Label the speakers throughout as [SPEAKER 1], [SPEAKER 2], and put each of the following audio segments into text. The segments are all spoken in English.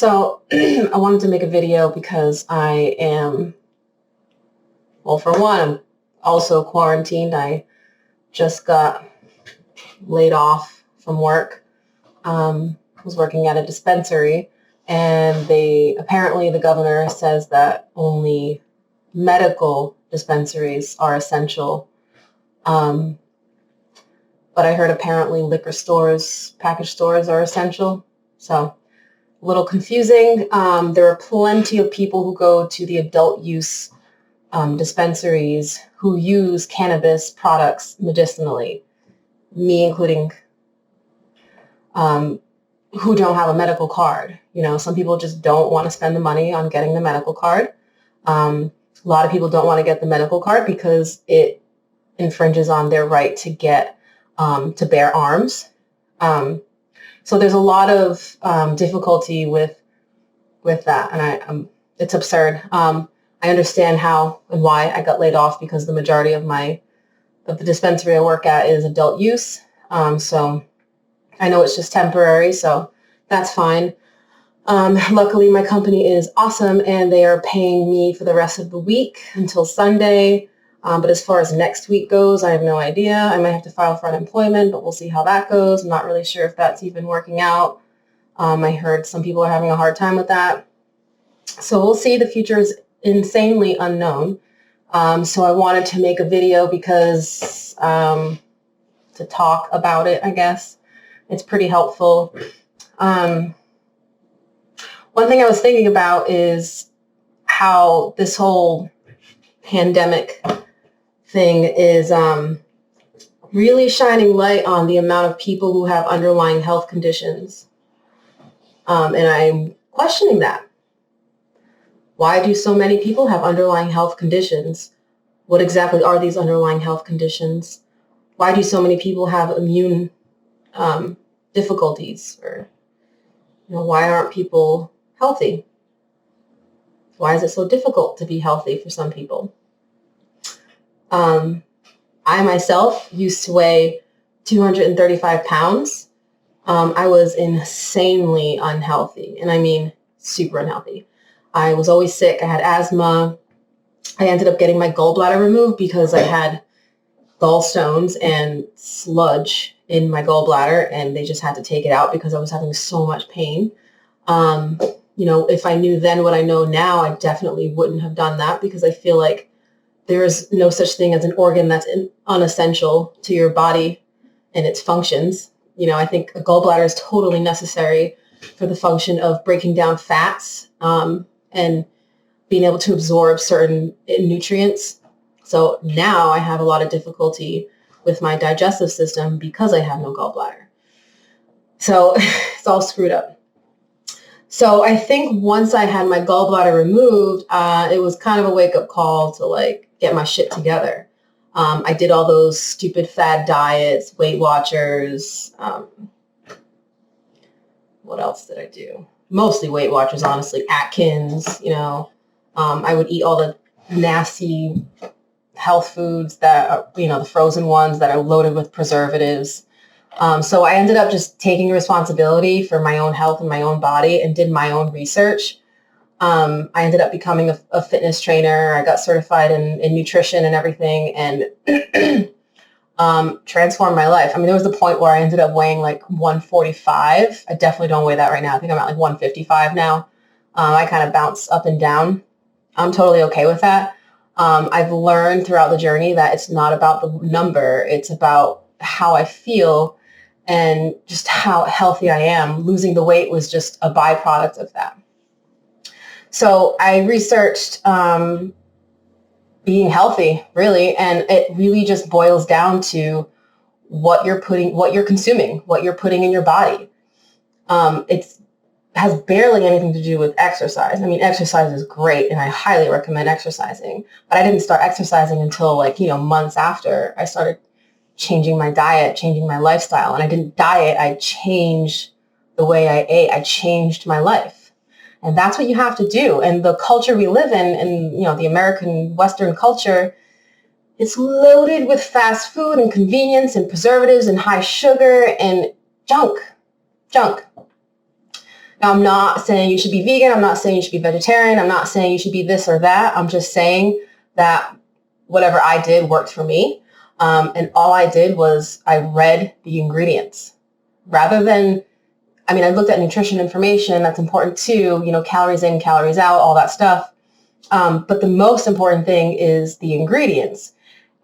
[SPEAKER 1] So I wanted to make a video because I am, well, for one, I'm also quarantined. I just got laid off from work. Was working at a dispensary, and apparently the governor says that only medical dispensaries are essential. But I heard apparently liquor stores, package stores are essential. So a little confusing. There are plenty of people who go to the adult use dispensaries who use cannabis products medicinally, me including, who don't have a medical card. Some people just don't want to spend the money on getting the medical card. A lot of people don't want to get the medical card because it infringes on their right to get to bear arms. So there's a lot of difficulty with that, and it's absurd. I understand how and why I got laid off, because the majority of the dispensary I work at is adult use. So I know it's just temporary, so that's fine. Luckily, my company is awesome, and they are paying me for the rest of the week until Sunday. But as far as next week goes, I have no idea. I might have to file for unemployment, but we'll see how that goes. I'm not really sure if that's even working out. I heard some people are having a hard time with that. So we'll see. The future is insanely unknown. So I wanted to make a video because to talk about it, I guess. It's pretty helpful. One thing I was thinking about is how this whole pandemic thing is really shining light on the amount of people who have underlying health conditions. And I'm questioning that. Why do so many people have underlying health conditions? What exactly are these underlying health conditions? Why do so many people have immune difficulties? Or why aren't people healthy? Why is it so difficult to be healthy for some people? I myself used to weigh 235 pounds. I was insanely unhealthy, and I mean super unhealthy. I was always sick. I had asthma. I ended up getting my gallbladder removed because I had gallstones and sludge in my gallbladder, and they just had to take it out because I was having so much pain. If I knew then what I know now, I definitely wouldn't have done that, because I feel like there is no such thing as an organ that's unessential to your body and its functions. I think a gallbladder is totally necessary for the function of breaking down fats and being able to absorb certain nutrients. So now I have a lot of difficulty with my digestive system because I have no gallbladder. So it's all screwed up. So I think once I had my gallbladder removed, it was kind of a wake-up call to get my shit together. I did all those stupid fad diets, Weight Watchers. What else did I do? Mostly Weight Watchers, honestly. Atkins, I would eat all the nasty health foods that are, the frozen ones that are loaded with preservatives. So I ended up just taking responsibility for my own health and my own body and did my own research. I ended up becoming a fitness trainer. I got certified in nutrition and everything, and transformed my life. I mean, there was a point where I ended up weighing 145. I definitely don't weigh that right now. I think I'm at 155 now. I kind of bounce up and down. I'm totally okay with that. I've learned throughout the journey that it's not about the number. It's about how I feel and just how healthy I am. Losing the weight was just a byproduct of that. So I researched being healthy, really, and it really just boils down to what you're consuming, what you're putting in your body. It has barely anything to do with exercise. I mean, exercise is great, and I highly recommend exercising, but I didn't start exercising until months after I started changing my diet, changing my lifestyle. And I didn't diet, I changed the way I ate. I changed my life. And that's what you have to do. And the culture we live in, and the American Western culture, it's loaded with fast food and convenience and preservatives and high sugar and junk. I'm not saying you should be vegan. I'm not saying you should be vegetarian. I'm not saying you should be this or that. I'm just saying that whatever I did worked for me. And all I did was I read the ingredients rather than, I looked at nutrition information. That's important too, calories in, calories out, all that stuff. But the most important thing is the ingredients.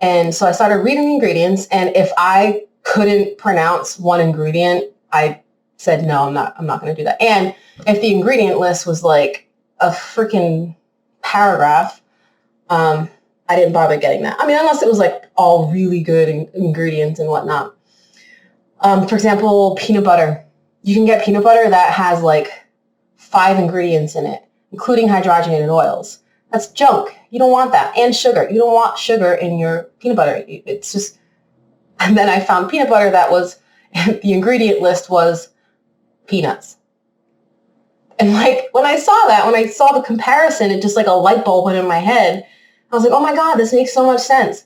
[SPEAKER 1] And so I started reading the ingredients, and if I couldn't pronounce one ingredient, I said, no, I'm not going to do that. And if the ingredient list was like a freaking paragraph, I didn't bother getting that. Unless it was like all really good ingredients and whatnot. For example, peanut butter. You can get peanut butter that has like 5 ingredients in it, including hydrogenated oils. That's junk. You don't want that. And sugar. You don't want sugar in your peanut butter. It's just, and then I found peanut butter that was, the ingredient list was peanuts. And like, when I saw the comparison, it just like a light bulb went in my head. I was like, oh my God, this makes so much sense.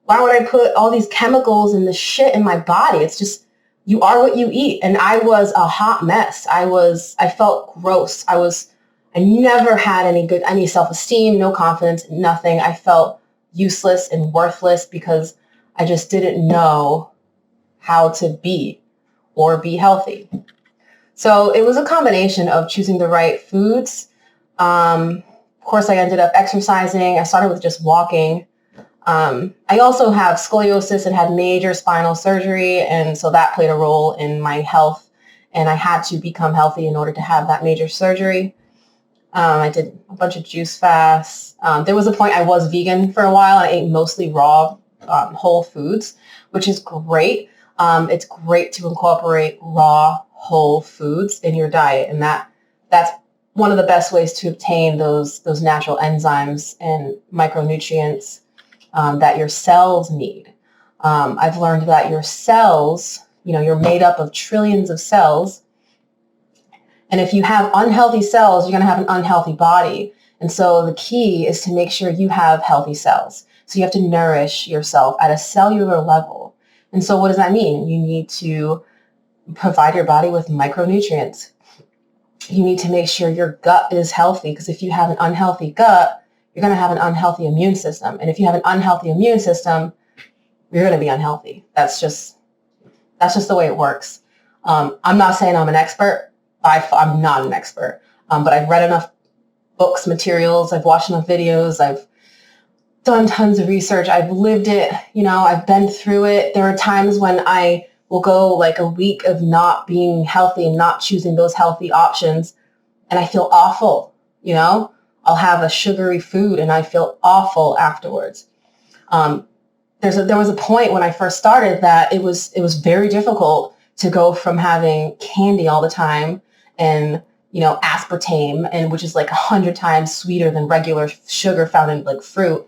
[SPEAKER 1] Why would I put all these chemicals and this shit in my body? It's just, you are what you eat. And I was a hot mess. I felt gross. I never had any self-esteem, no confidence, nothing. I felt useless and worthless because I just didn't know how to be or be healthy. So it was a combination of choosing the right foods. Of course, I ended up exercising. I started with just walking. I also have scoliosis and had major spinal surgery. And so that played a role in my health. And I had to become healthy in order to have that major surgery. I did a bunch of juice fasts. There was a point I was vegan for a while. I ate mostly raw, whole foods, which is great. It's great to incorporate raw, whole foods in your diet. And that's one of the best ways to obtain those natural enzymes and micronutrients that your cells need. I've learned that your cells, you're made up of trillions of cells. And if you have unhealthy cells, you're going to have an unhealthy body. And so the key is to make sure you have healthy cells. So you have to nourish yourself at a cellular level. And so what does that mean? You need to provide your body with micronutrients. You need to make sure your gut is healthy, because if you have an unhealthy gut, you're going to have an unhealthy immune system. And if you have an unhealthy immune system, you're going to be unhealthy. That's just the way it works. I'm not saying I'm an expert. I'm not an expert, but I've read enough books, materials. I've watched enough videos. I've done tons of research. I've lived it. I've been through it. There are times when I will go like a week of not being healthy and not choosing those healthy options, and I feel awful. I'll have a sugary food and I feel awful afterwards. There was a point when I first started that it was very difficult to go from having candy all the time and, aspartame, and which is like 100 times sweeter than regular sugar found in like fruit.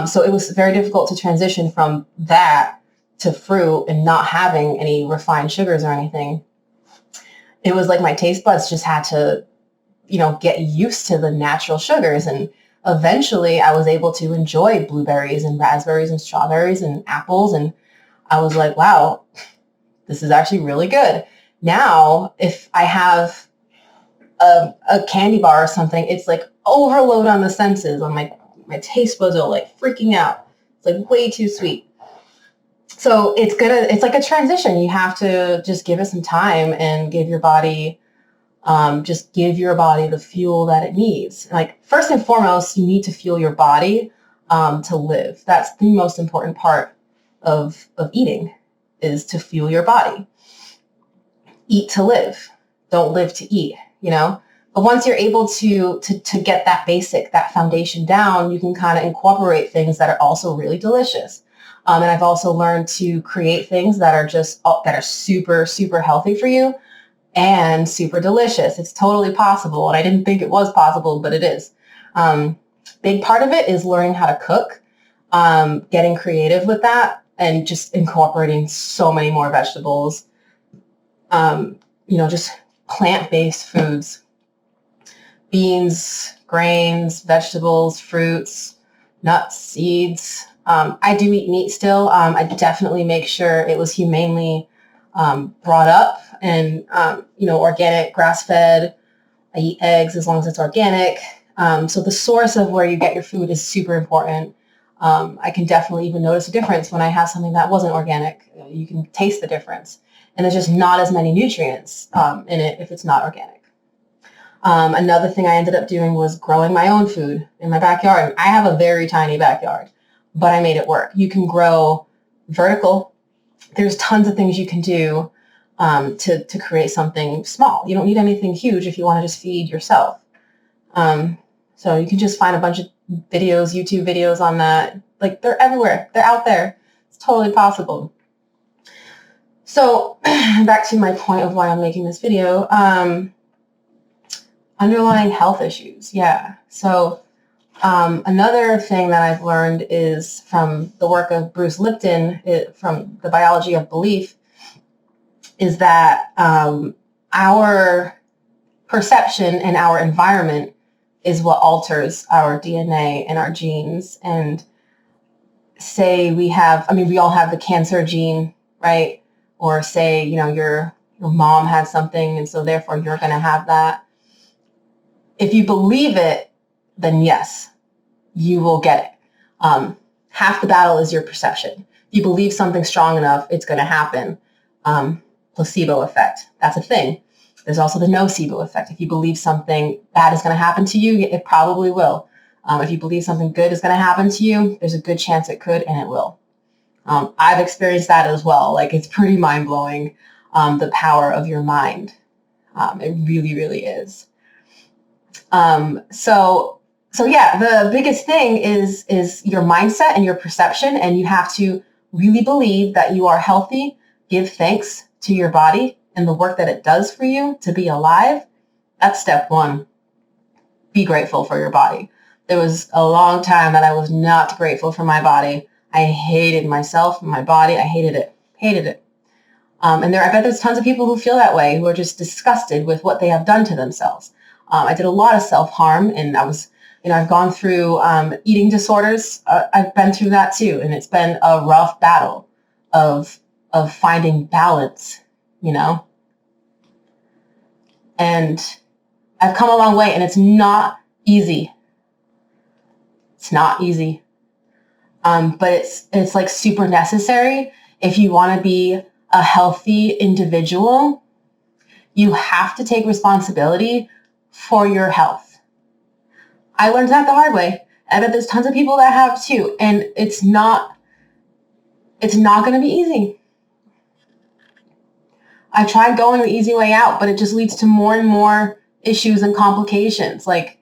[SPEAKER 1] So it was very difficult to transition from that to fruit and not having any refined sugars or anything. It was like my taste buds just had to, get used to the natural sugars. And eventually I was able to enjoy blueberries and raspberries and strawberries and apples. And I was like, wow, this is actually really good. Now, if I have a candy bar or something, it's like overload on the senses. I'm like, my taste buds are like freaking out. It's like way too sweet. So it's like a transition. You have to just give it some time and give your body the fuel that it needs. Like, first and foremost, you need to fuel your body to live. That's the most important part of eating, is to fuel your body. Eat to live. Don't live to eat, But once you're able to get that foundation down, you can kind of incorporate things that are also really delicious. And I've also learned to create things that are super, super healthy for you and super delicious. It's totally possible. And I didn't think it was possible, but it is. Big part of it is learning how to cook, getting creative with that, and just incorporating so many more vegetables, just plant-based foods, beans, grains, vegetables, fruits, nuts, seeds. I do eat meat still. I definitely make sure it was humanely brought up and, organic, grass-fed, I eat eggs as long as it's organic. So the source of where you get your food is super important. I can definitely even notice a difference when I have something that wasn't organic. You can taste the difference. And there's just not as many nutrients in it if it's not organic. Another thing I ended up doing was growing my own food in my backyard. I have a very tiny backyard, but I made it work. You can grow vertical. There's tons of things you can do to create something small. You don't need anything huge if you want to just feed yourself. So you can just find a bunch of videos, YouTube videos on that. Like, they're everywhere. They're out there. It's totally possible. So back to my point of why I'm making this video. Underlying health issues. Yeah. So another thing that I've learned is from the work of Bruce Lipton, from The Biology of Belief, is that our perception and our environment is what alters our DNA and our genes. And say we all have the cancer gene, right? Or say, your mom has something, and so therefore you're going to have that. If you believe it, then yes, you will get it. Half the battle is your perception. If you believe something strong enough, it's going to happen. Placebo effect, that's a thing. There's also the nocebo effect. If you believe something bad is going to happen to you, it probably will. If you believe something good is going to happen to you, there's a good chance it could, and it will. I've experienced that as well. Like, it's pretty mind-blowing, the power of your mind. It really, really is. So yeah, the biggest thing is your mindset and your perception, and you have to really believe that you are healthy, give thanks to your body and the work that it does for you to be alive. That's step one. Be grateful for your body. There was a long time that I was not grateful for my body. I hated myself and my body. I hated it. And I bet there's tons of people who feel that way, who are just disgusted with what they have done to themselves. I did a lot of self-harm, and I've gone through eating disorders. I've been through that too. And it's been a rough battle of finding balance, and I've come a long way, and it's not easy. It's not easy. But it's like super necessary. If you want to be a healthy individual, you have to take responsibility for your health. I learned that the hard way. I bet there's tons of people that have too. And it's not going to be easy. I tried going the easy way out, but it just leads to more and more issues and complications. Like,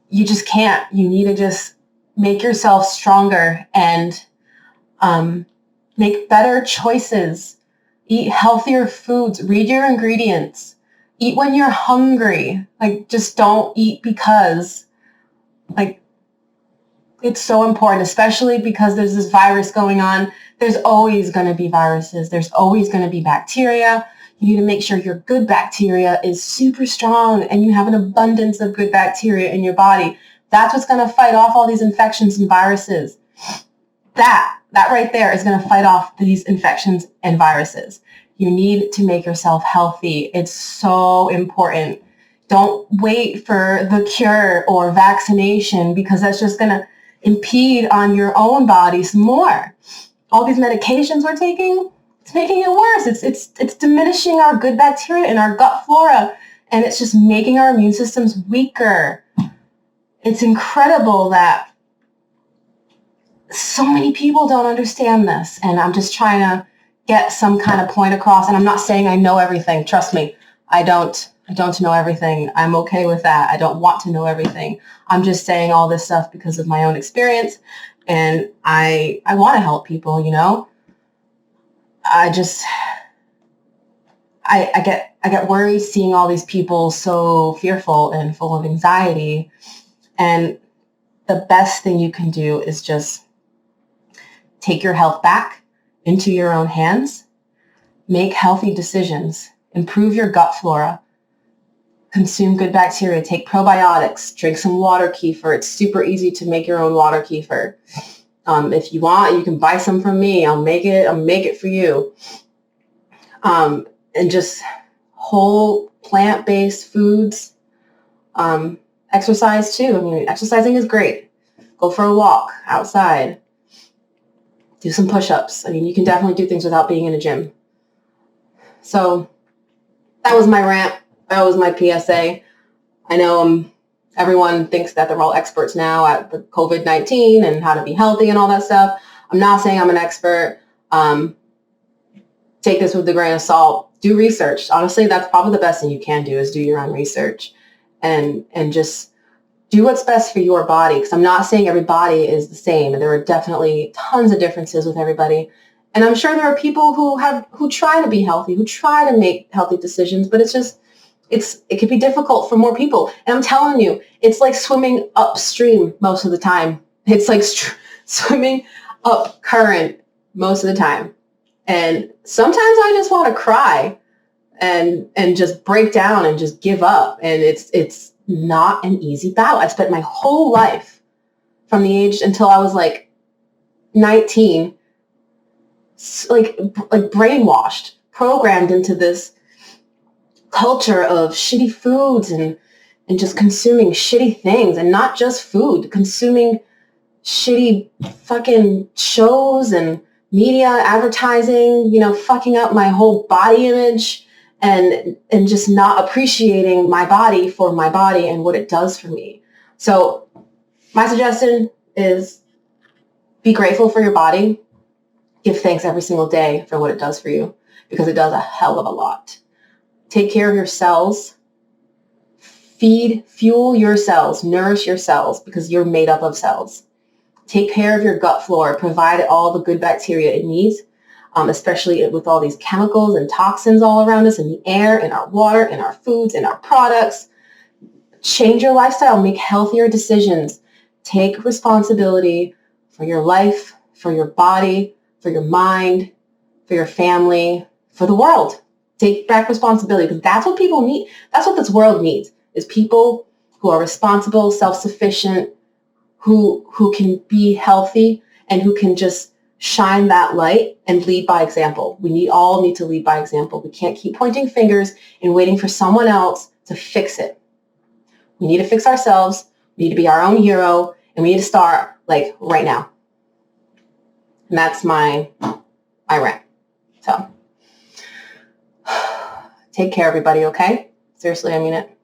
[SPEAKER 1] you just can't. You need to just make yourself stronger and make better choices. Eat healthier foods. Read your ingredients. Eat when you're hungry. Like, just don't eat because, like, it's so important, especially because there's this virus going on. There's always going to be viruses. There's always going to be bacteria. You need to make sure your good bacteria is super strong and you have an abundance of good bacteria in your body. That's what's going to fight off all these infections and viruses. That right there is going to fight off these infections and viruses. You need to make yourself healthy. It's so important. Don't wait for the cure or vaccination, because that's just going to impede on your own body some more. All these medications we're taking, it's making it worse. It's diminishing our good bacteria in our gut flora, and it's just making our immune systems weaker. It's incredible that so many people don't understand this, and I'm just trying to get some kind of point across. And I'm not saying I know everything. Trust me, I don't know everything. I'm okay with that. I don't want to know everything. I'm just saying all this stuff because of my own experience, and I want to help people, I get worried seeing all these people so fearful and full of anxiety. And the best thing you can do is just take your health back into your own hands, make healthy decisions, improve your gut flora, consume good bacteria, take probiotics, drink some water kefir. It's super easy to make your own water kefir. If you want, you can buy some from me. I'll make it for you. And just whole plant-based foods, Exercise too. I mean, exercising is great. Go for a walk outside. Do some push-ups. I mean, you can definitely do things without being in a gym. So that was my rant. That was my PSA. I know everyone thinks that they're all experts now at the COVID-19 and how to be healthy and all that stuff. I'm not saying I'm an expert. Take this with a grain of salt. Do research. Honestly, that's probably the best thing you can do is do your own research and just do what's best for your body. Because I'm not saying every body is the same. And there are definitely tons of differences with everybody. And I'm sure there are people who try to be healthy, who try to make healthy decisions, but it can be difficult for more people. And I'm telling you, it's like swimming upstream most of the time. It's like swimming up current most of the time. And sometimes I just want to cry and just break down and just give up. And it's not an easy battle. I spent my whole life from the age until I was like 19, like brainwashed, programmed into this culture of shitty foods and just consuming shitty things, and not just food, consuming shitty fucking shows and media advertising, fucking up my whole body image and just not appreciating my body for my body and what it does for me. So my suggestion is be grateful for your body. Give thanks every single day for what it does for you, because it does a hell of a lot. Take care of your cells. Fuel your cells, nourish your cells, because you're made up of cells. Take care of your gut flora. Provide all the good bacteria it needs, especially with all these chemicals and toxins all around us in the air, in our water, in our foods, in our products. Change your lifestyle. Make healthier decisions. Take responsibility for your life, for your body, for your mind, for your family, for the world. Take back responsibility, because that's what people need. That's what this world needs, is people who are responsible, self-sufficient, who can be healthy and who can just shine that light and lead by example. We all need to lead by example. We can't keep pointing fingers and waiting for someone else to fix it. We need to fix ourselves. We need to be our own hero, and we need to start like right now. And that's my rant. So take care, everybody, okay? Seriously, I mean it.